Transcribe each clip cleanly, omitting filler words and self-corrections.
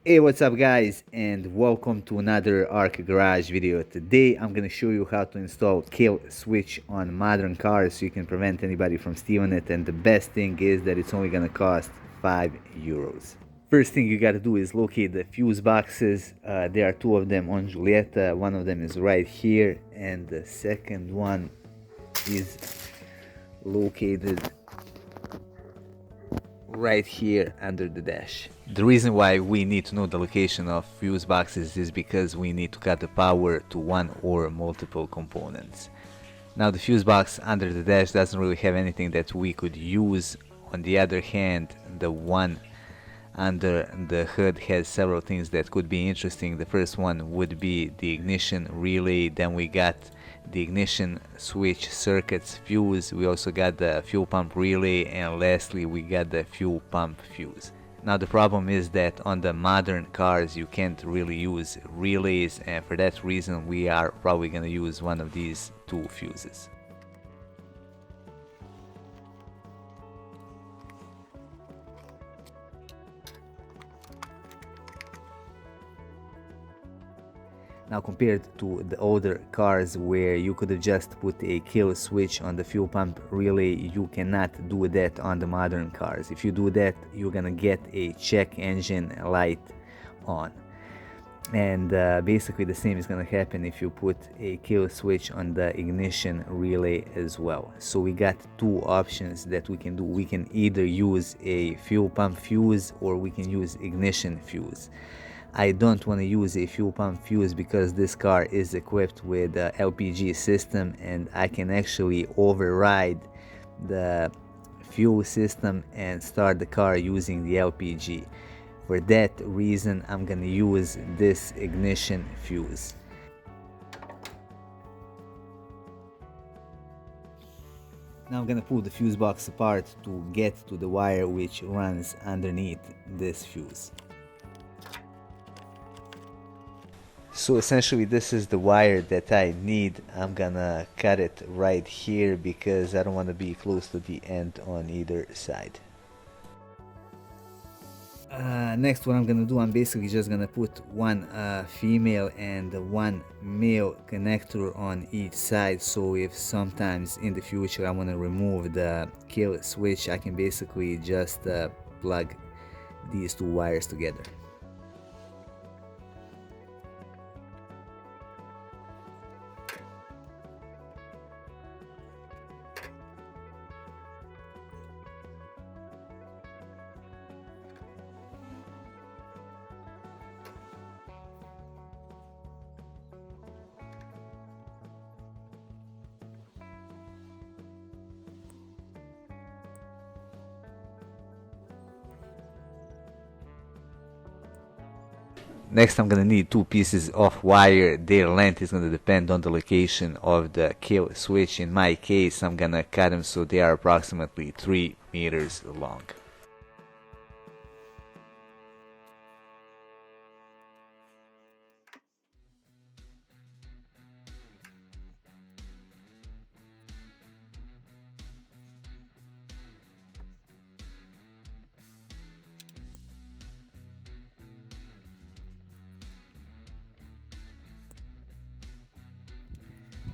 Hey, what's up guys, and welcome to another Arc Garage video. Today I'm gonna show you how to install kill switch on modern cars so you can prevent anybody from stealing it, and the best thing is that it's only gonna cost 5 euros. First thing you gotta do is locate the fuse boxes. There are two of them on Giulietta. One of them is right here, and the second one is located right here under the dash. The reason why we need to know the location of fuse boxes is because we need to cut the power to one or multiple components. Now the fuse box under the dash doesn't really have anything that we could use. On the other hand, the one under the hood has several things that could be interesting. The first one would be the ignition relay, then we got the ignition switch circuits fuse, we also got the fuel pump relay, and lastly we got the fuel pump fuse. Now the problem is that on the modern cars you can't really use relays, and for that reason we are probably gonna use one of these two fuses. Now compared to the older cars where you could have just put a kill switch on the fuel pump relay, you cannot do that on the modern cars. If you do that, you're gonna get a check engine light on. And basically the same is gonna happen if you put a kill switch on the ignition relay as well. So we got two options that we can do. We can either use a fuel pump fuse or we can use ignition fuse. I don't want to use a fuel pump fuse because this car is equipped with a LPG system, and I can actually override the fuel system and start the car using the LPG. For that reason, I'm gonna use this ignition fuse. Now I'm gonna pull the fuse box apart to get to the wire which runs underneath this fuse. So essentially this is the wire that I need. I'm gonna cut it right here because I don't want to be close to the end on either side. Next, what I'm gonna do, I'm basically just gonna put one female and one male connector on each side, so if sometimes in the future I want to remove the kill switch, I can basically just plug these two wires together. Next, I'm gonna need two pieces of wire. Their length is gonna depend on the location of the kill switch. In my case, I'm gonna cut them so they are approximately 3 meters long.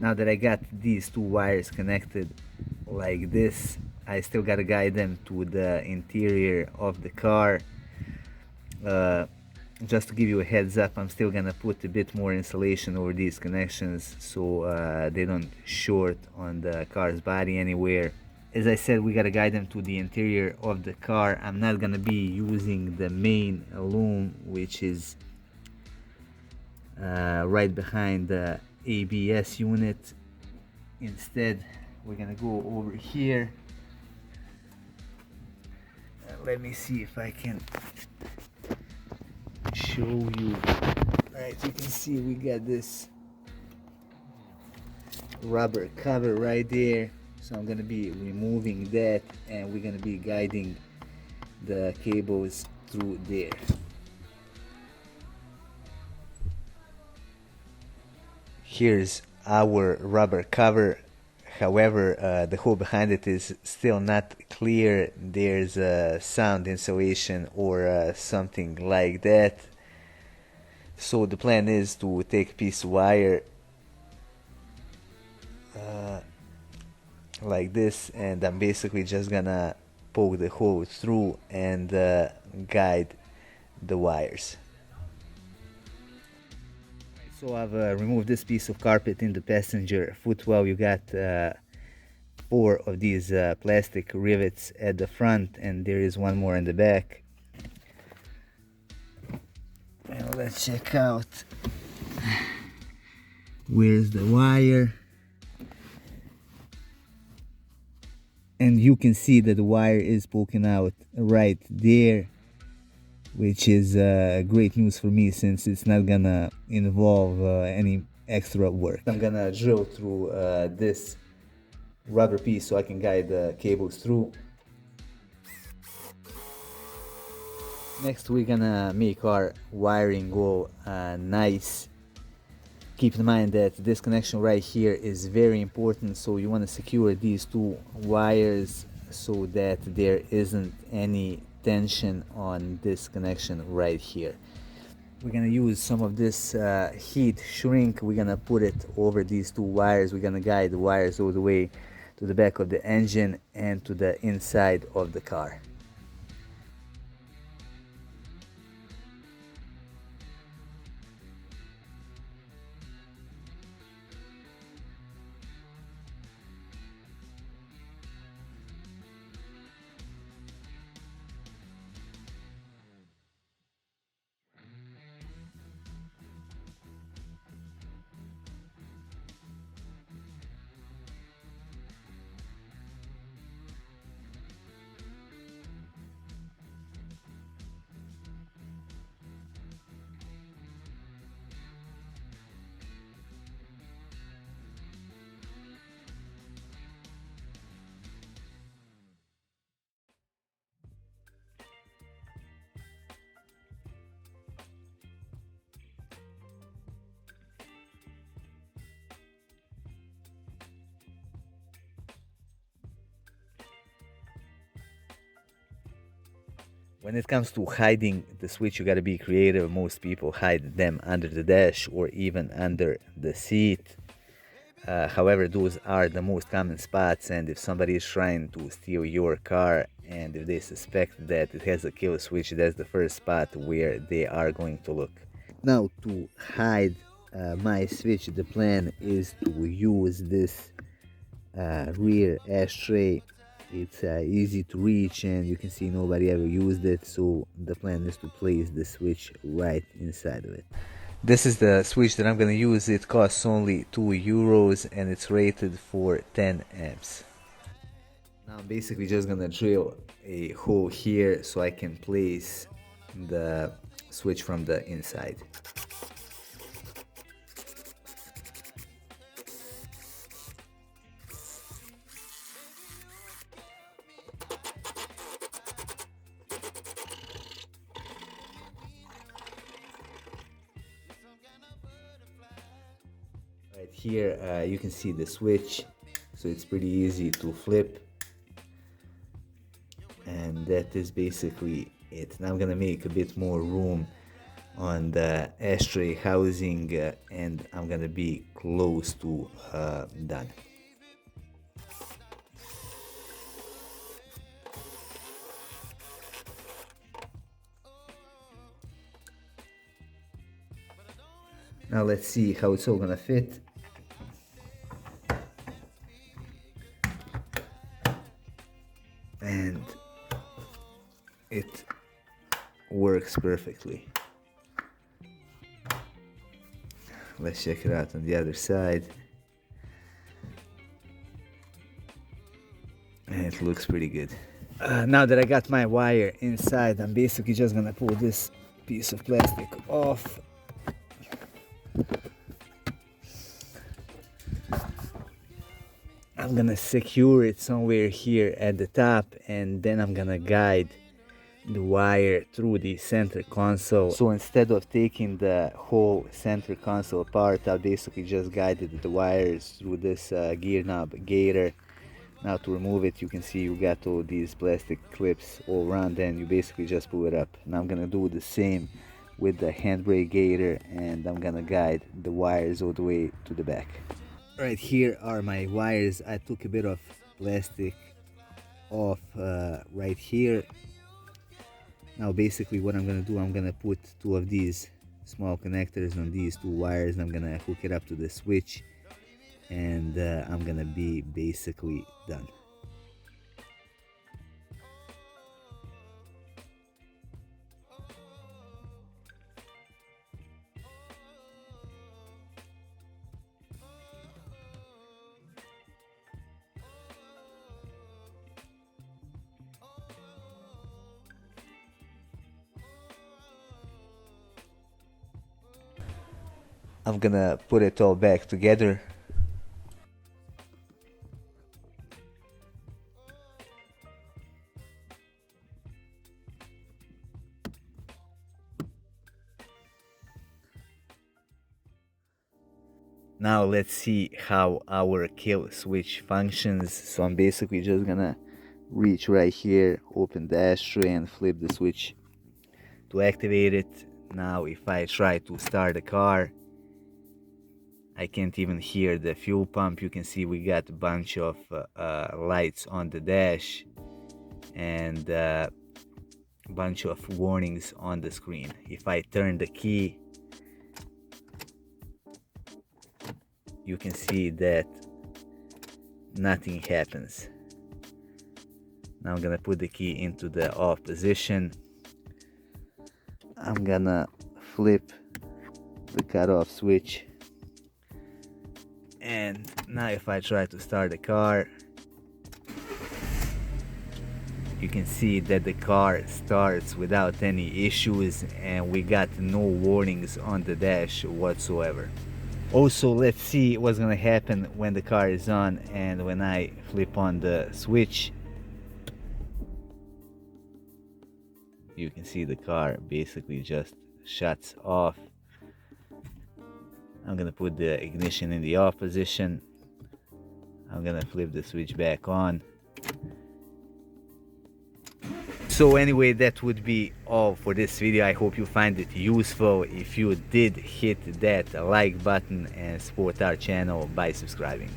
Now that I got these two wires connected like this, I still gotta guide them to the interior of the car. Just to give you a heads up, I'm still gonna put a bit more insulation over these connections so they don't short on the car's body anywhere. As I said, we gotta guide them to the interior of the car. I'm not gonna be using the main loom, which is right behind the ABS unit. Instead, we're gonna go over here. Let me see if I can show you. Alright, you can see we got this rubber cover right there, so I'm gonna be removing that and we're gonna be guiding the cables through there. Here's our rubber cover. However, the hole behind it is still not clear. There's a sound insulation or something like that. So the plan is to take a piece of wire like this, and I'm basically just gonna poke the hole through and guide the wires. So I've removed this piece of carpet in the passenger footwell. You got 4 of these plastic rivets at the front, and there is one more in the back. And let's check out where's the wire. And you can see that the wire is poking out right there, which is great news for me since it's not gonna involve any extra work. I'm gonna drill through this rubber piece so I can guide the cables through. Next we're gonna make our wiring go nice. Keep in mind that this connection right here is very important, so you want to secure these 2 wires so that there isn't any tension on this connection right here. We're gonna use some of this heat shrink. We're gonna put it over these 2 wires. We're gonna guide the wires all the way to the back of the engine and to the inside of the car. When it comes to hiding the switch, you gotta be creative. Most people hide them under the dash or even under the seat. However, those are the most common spots, and if somebody is trying to steal your car and if they suspect that it has a kill switch, that's the first spot where they are going to look. Now, to hide my switch, the plan is to use this rear ashtray. It's easy to reach and you can see nobody ever used it, so the plan is to place the switch right inside of it. This is the switch that I'm gonna use. It costs only €2 and it's rated for 10 amps. Now I'm basically just gonna drill a hole here so I can place the switch from the inside. Right here you can see the switch, so it's pretty easy to flip, and that is basically it. Now I'm gonna make a bit more room on the ashtray housing and I'm gonna be close to done. Now let's see how it's all gonna fit. And it works perfectly. Let's check it out on the other side. And it looks pretty good. Now that I got my wire inside, I'm basically just gonna pull this piece of plastic off. I'm gonna secure it somewhere here at the top, and then I'm gonna guide the wire through the center console. So instead of taking the whole center console apart, I basically just guided the wires through this gear knob gator. Now to remove it, you can see you got all these plastic clips all around and you basically just pull it up. Now I'm gonna do the same with the handbrake gator, and I'm gonna guide the wires all the way to the back. Right here are my wires. I took a bit of plastic off right here. Now basically what I'm gonna do, I'm gonna put two of these small connectors on these two wires, and I'm gonna hook it up to the switch, and I'm gonna be basically done. I'm gonna put it all back together. Now let's see how our kill switch functions. So I'm basically just gonna reach right here, open the ashtray and flip the switch to activate it. Now if I try to start the car, I can't even hear the fuel pump. You can see we got a bunch of lights on the dash and a bunch of warnings on the screen. If I turn the key, you can see that nothing happens. Now I'm gonna put the key into the off position. I'm gonna flip the cutoff switch, and now if I try to start the car, you can see that the car starts without any issues, and we got no warnings on the dash whatsoever. Also, let's see what's gonna happen when the car is on and when I flip on the switch. You can see the car basically just shuts off. I'm gonna put the ignition in the off position. I'm gonna flip the switch back on. So anyway, that would be all for this video. I hope you find it useful. If you did, hit that like button and support our channel by subscribing.